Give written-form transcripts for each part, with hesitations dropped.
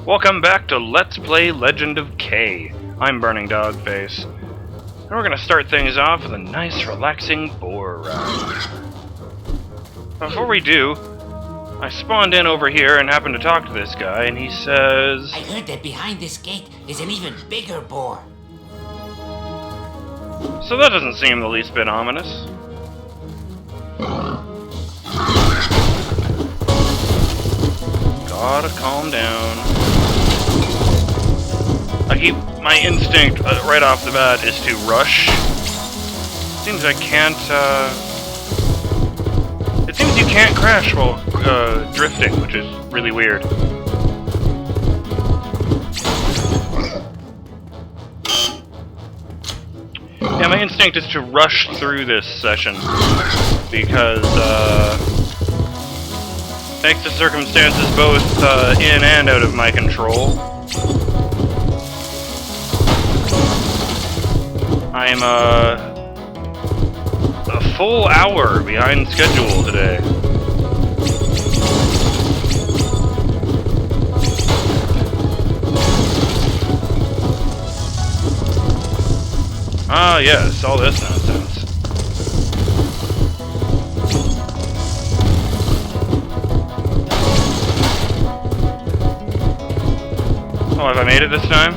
Welcome back to Let's Play Legend of K. I'm BurningDogFace, and we're gonna start things off with a nice, relaxing Boarax. Before we do, I spawned in over here and happened to talk to this guy, and he says... I heard that behind this gate is an even bigger boar. So that doesn't seem the least bit ominous. Gotta calm down. My instinct right off the bat is to rush. Seems I can't, It seems you can't crash while drifting, which is really weird. Yeah, my instinct is to rush through this session, because, thanks to circumstances both in and out of my control, I'm a full hour behind schedule today. Ah, yes, all this nonsense. Oh, have I made it this time?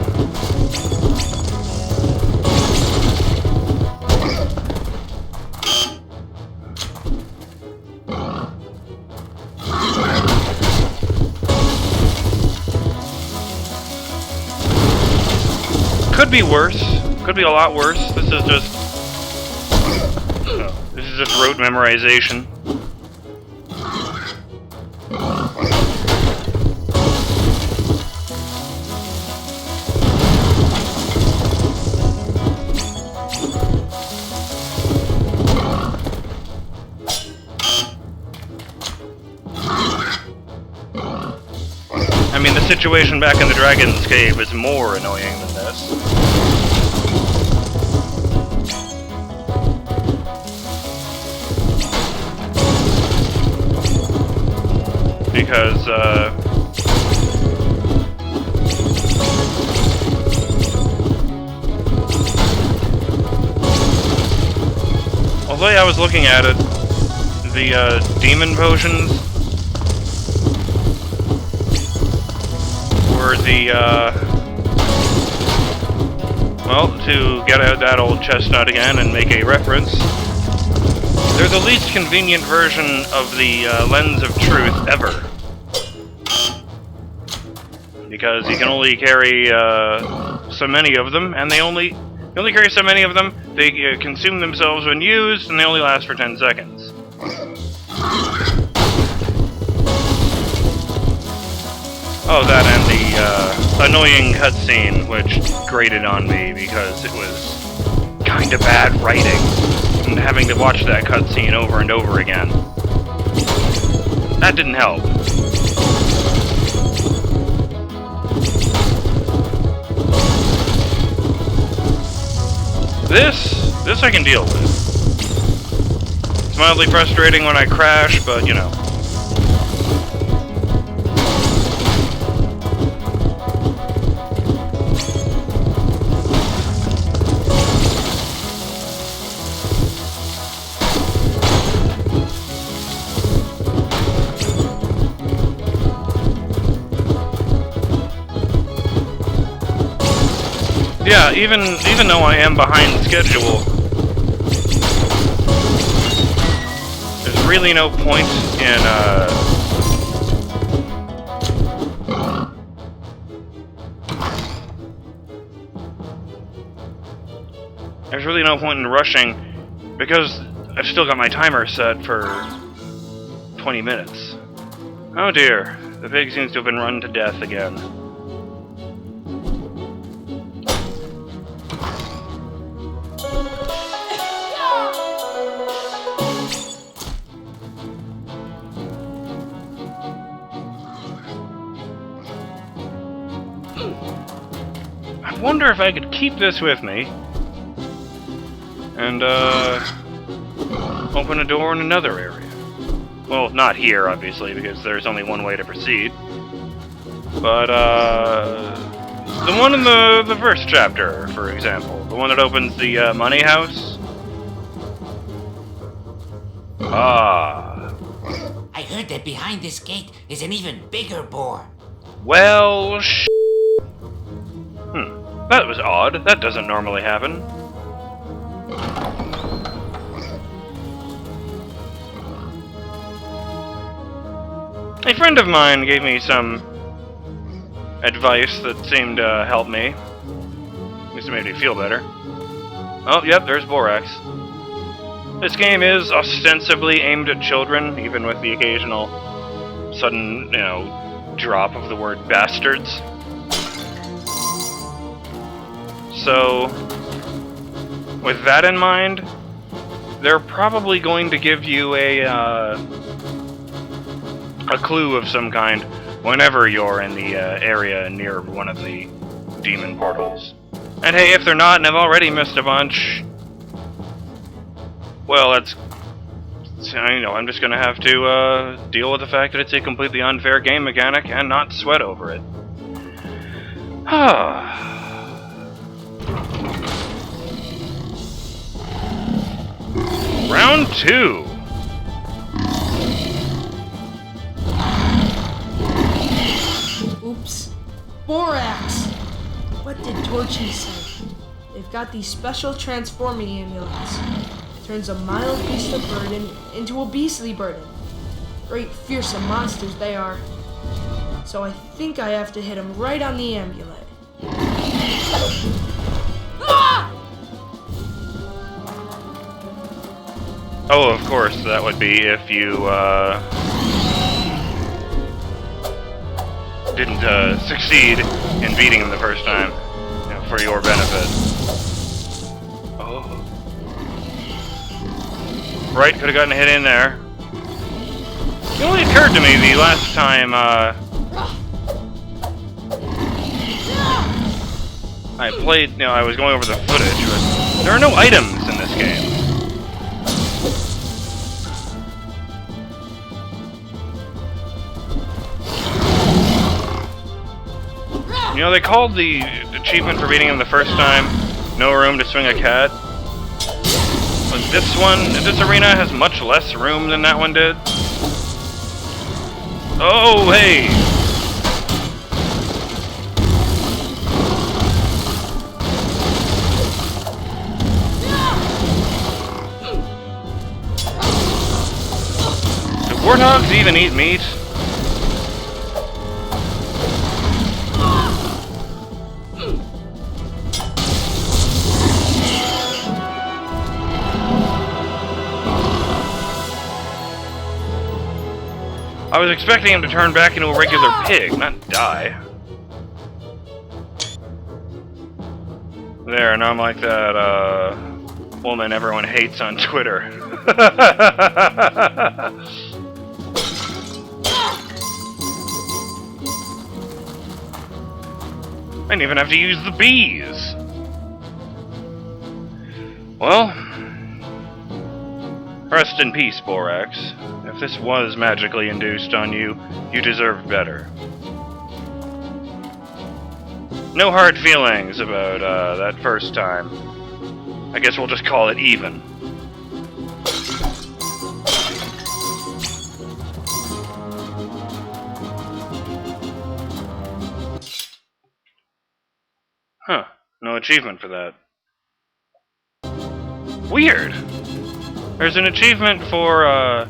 Could be worse. Could be a lot worse. This is just rote memorization. I mean, the situation back in the Dragon's Cave is more annoying than this. Because, although I was looking at it, the, demon potions were the, well, to get out that old chestnut again and make a reference, they're the least convenient version of the, lens of truth ever. Because you can only carry, so many of them, and you only carry so many of them, they consume themselves when used, and they only last for 10 seconds. Oh, that and the, annoying cutscene, which grated on me because it was kinda bad writing, and having to watch that cutscene over and over again. That didn't help. This I can deal with. It's mildly frustrating when I crash, but you know. Yeah, even though I am behind schedule, there's really no point in, there's really no point in rushing, because I've still got my timer set for 20 minutes. Oh dear, the pig seems to have been run to death again. I wonder if I could keep this with me and open a door in another area. Well, not here, obviously, because there's only one way to proceed. But, the one in the first chapter, for example. The one that opens the, money house. Ah. I heard that behind this gate is an even bigger boar. Well, that was odd. That doesn't normally happen. A friend of mine gave me some advice that seemed to help me. At least it made me feel better. Oh, yep, there's Boarax. This game is ostensibly aimed at children, even with the occasional sudden, drop of the word bastards. So, with that in mind, they're probably going to give you a clue of some kind whenever you're in the area near one of the demon portals. And hey, if they're not and I've already missed a bunch, well, that's... I'm just gonna have to deal with the fact that it's a completely unfair game mechanic and not sweat over it. Round 2. Oops. Boarax! What did Torchy say? They've got these special transforming amulets. Turns a mild beast of burden into a beastly burden. Great fearsome monsters they are. So I think I have to hit them right on the amulet. Ah! Oh, of course, that would be if you, didn't, succeed in beating him the first time, for your benefit. Oh. Right, could've gotten a hit in there. It only occurred to me the last time, I played, I was going over the footage, but there are no items in this game. They called the achievement for beating him the first time, no room to swing a cat. But this arena has much less room than that one did. Oh, hey! Do warthogs even eat meat? I was expecting him to turn back into a regular pig, not die. There, now I'm like that, woman everyone hates on Twitter. I didn't even have to use the bees. Well, rest in peace, Boarax. If this was magically induced on you, you deserved better. No hard feelings about that first time. I guess we'll just call it even. Huh, no achievement for that. Weird! There's an achievement for,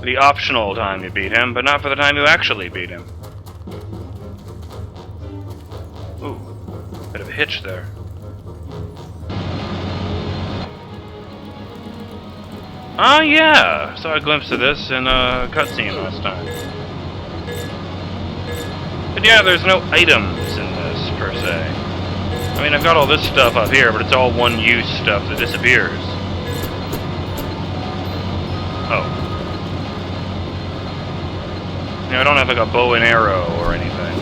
the optional time you beat him, but not for the time you actually beat him. Ooh, bit of a hitch there. Ah, yeah! Saw a glimpse of this in a cutscene last time. But yeah, there's no items in this, per se. I mean, I've got all this stuff up here, but it's all one-use stuff that disappears. Oh. I don't have like a bow and arrow or anything.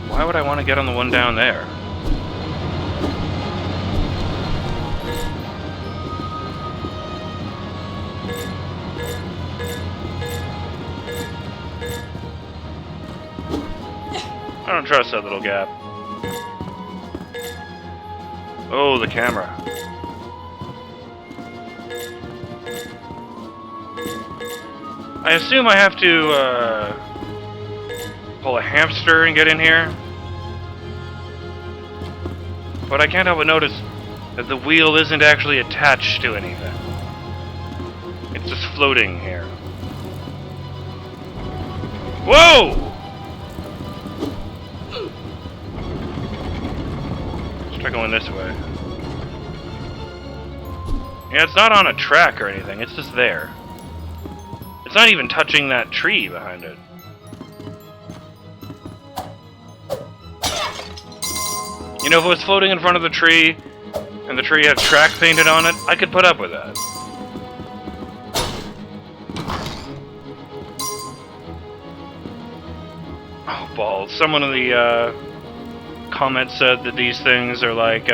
Why would I want to get on the one down there? don't trust that little gap. Oh, the camera. I assume I have to, pull a hamster and get in here. But I can't help but notice that the wheel isn't actually attached to anything. It's just floating here. Whoa! Let's try going this way. Yeah, it's not on a track or anything, it's just there. It's not even touching that tree behind it. You know, if it was floating in front of the tree, and the tree had track painted on it, I could put up with that. Oh, balls. Someone in the, comments said that these things are like,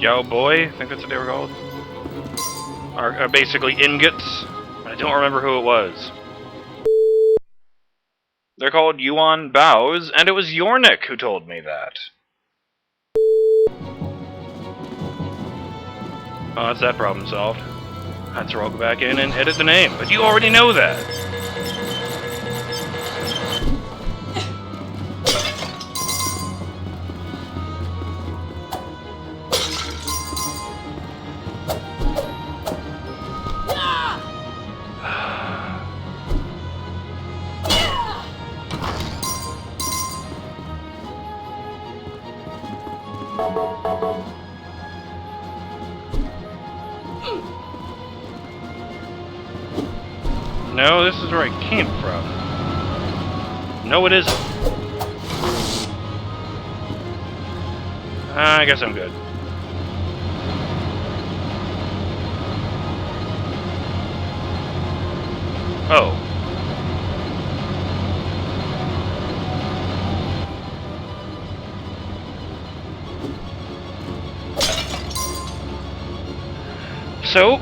Yo Boy, I think that's what they were called. Are basically ingots. I don't remember who it was. They're called Yuan Baos, and it was Yornik who told me that. Oh, that's that problem solved. Let's roll back in and edit the name, but you already know that. No, this is where I came from. No, it isn't. I guess I'm good. Oh. So,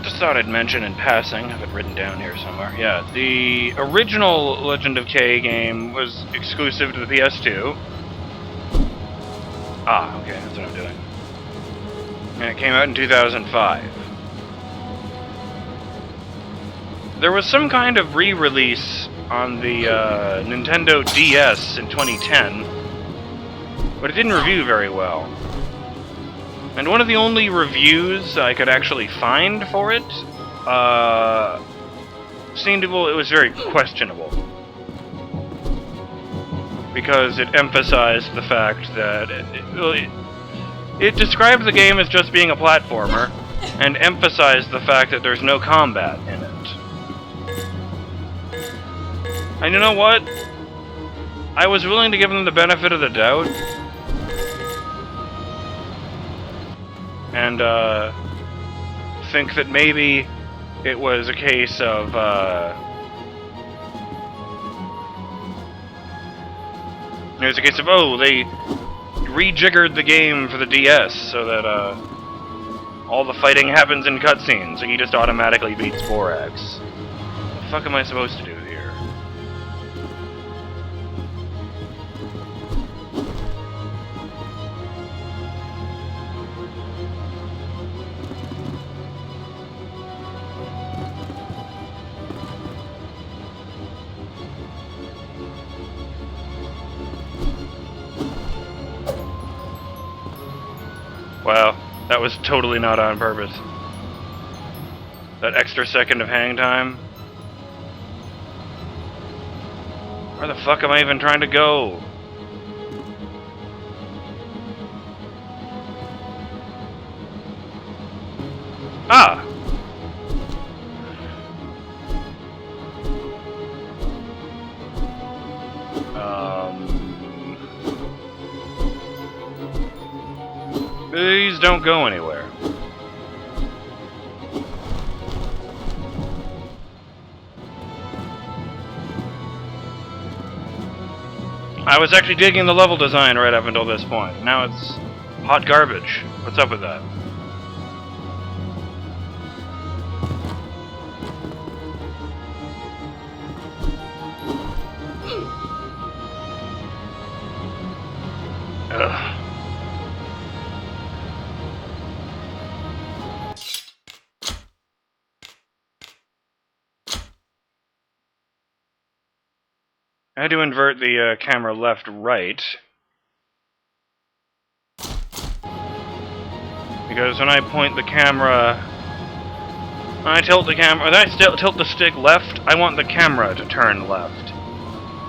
just thought I'd mention in passing, I have it written down here somewhere. Yeah, the original Legend of K game was exclusive to the PS2. Ah, okay, that's what I'm doing. And it came out in 2005. There was some kind of re-release on the Nintendo DS in 2010, but it didn't review very well. And one of the only reviews I could actually find for it seemed to, well, it was very questionable. Because it emphasized the fact that it described the game as just being a platformer, and emphasized the fact that there's no combat in it. And you know what? I was willing to give them the benefit of the doubt. And, think that maybe it was a case of, it was a case of, oh, they rejiggered the game for the DS so that, all the fighting happens in cutscenes, so he just automatically beats Boarax. What the fuck am I supposed to do here? Wow, that was totally not on purpose. That extra second of hang time. Where the fuck am I even trying to go? Ah! These don't go anywhere. I was actually digging the level design right up until this point. Now it's hot garbage. What's up with that? Ugh. I had to invert the camera left-right. Because when I point the camera... When I tilt the camera... When I tilt the stick left, I want the camera to turn left.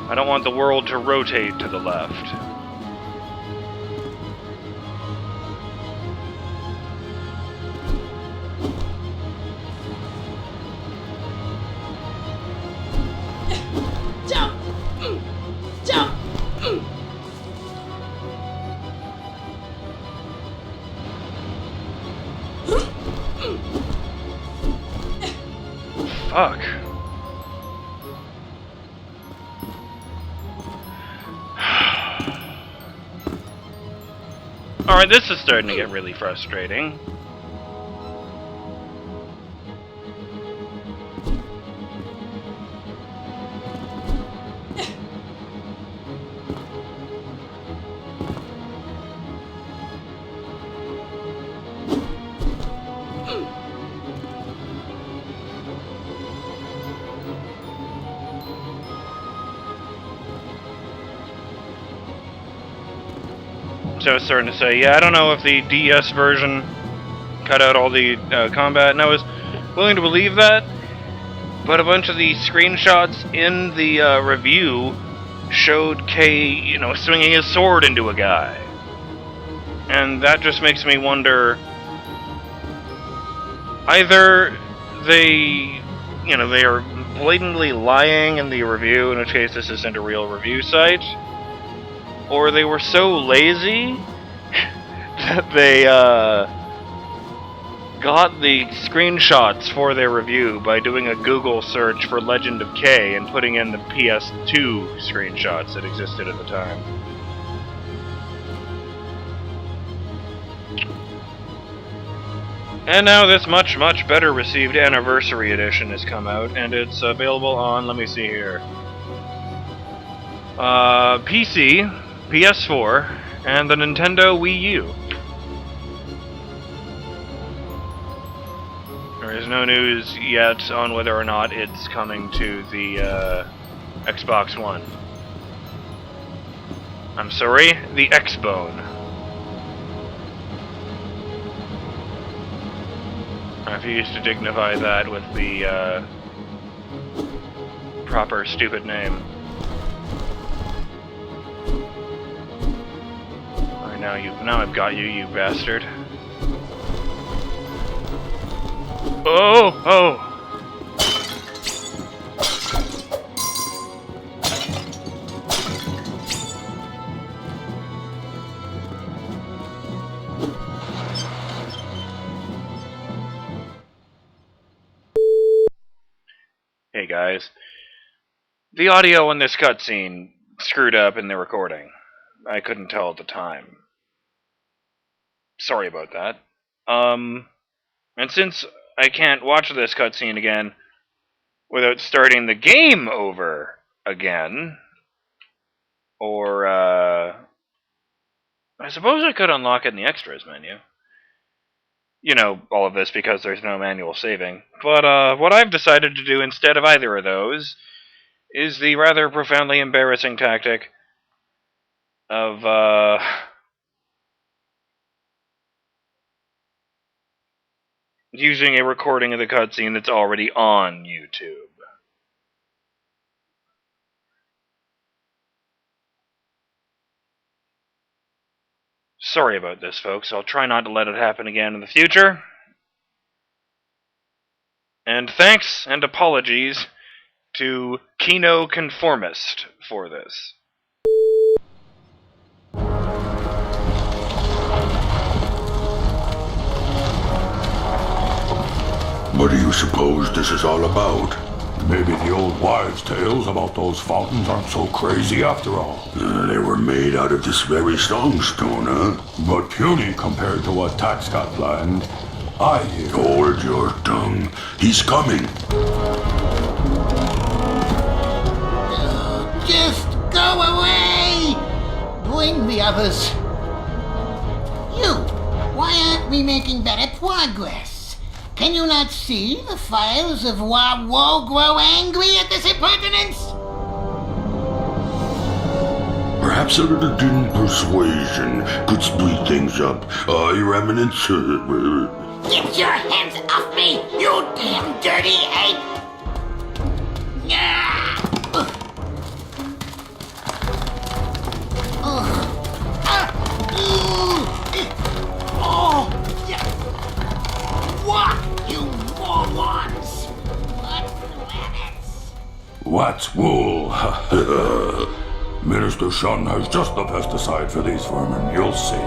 I don't want the world to rotate to the left. Jump! Jump! Fuck. Alright, this is starting to get really frustrating. So I was starting to say, yeah, I don't know if the DS version cut out all the combat, and I was willing to believe that, but a bunch of the screenshots in the review showed Kay, you know, swinging his sword into a guy. And that just makes me wonder, either they, you know, they are blatantly lying in the review, in which case this isn't a real review site, or they were so lazy that they got the screenshots for their review by doing a Google search for Legend of K and putting in the PS2 screenshots that existed at the time. And now this much, much better received Anniversary Edition has come out, and it's available on, let me see here, PC, PS4, and the Nintendo Wii U. There is no news yet on whether or not it's coming to the Xbox One. I'm sorry, the X-Bone. I refuse to dignify that with the proper stupid name. Now I've got you, you bastard. Oh! Hey guys. The audio in this cutscene screwed up in the recording. I couldn't tell at the time. Sorry about that. And since I can't watch this cutscene again without starting the game over again, or, I suppose I could unlock it in the extras menu. You know, all of this because there's no manual saving. But, what I've decided to do instead of either of those is the rather profoundly embarrassing tactic of, using a recording of the cutscene that's already on YouTube. Sorry about this, folks. I'll try not to let it happen again in the future. And thanks and apologies to Kino Conformist for this. What do you suppose this is all about? Maybe the old wives' tales about those fountains aren't so crazy after all. They were made out of this very stone, huh? But puny compared to what Tax got planned. I hear. Hold your tongue. He's coming. Just go away! Bring the others. You, why aren't we making better progress? Can you not see the fires of Woe grow angry at this impertinence? Perhaps a little dim persuasion could speed things up. Your Eminence? Get your hands off me, you damn dirty ape! What, you morons? What planets? What's wool? Minister Shun has just the pesticide for these vermin, you'll see.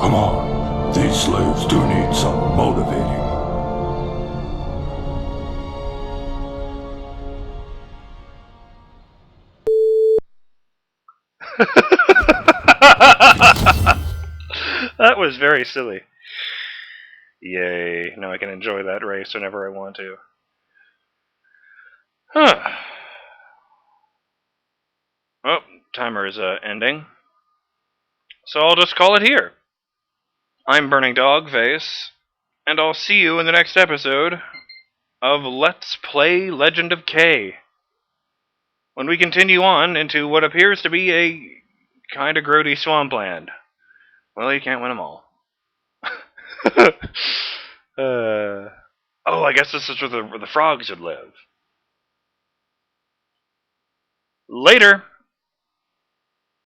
Come on, these slaves do need some motivating. That was very silly. Yay, now I can enjoy that race whenever I want to. Huh. Oh, timer is ending. So I'll just call it here. I'm BurningDogFace, and I'll see you in the next episode of Let's Play Legend of K, when we continue on into what appears to be a kind of grody swampland. Well, you can't win them all. Oh, I guess this is where the frogs would live. Later!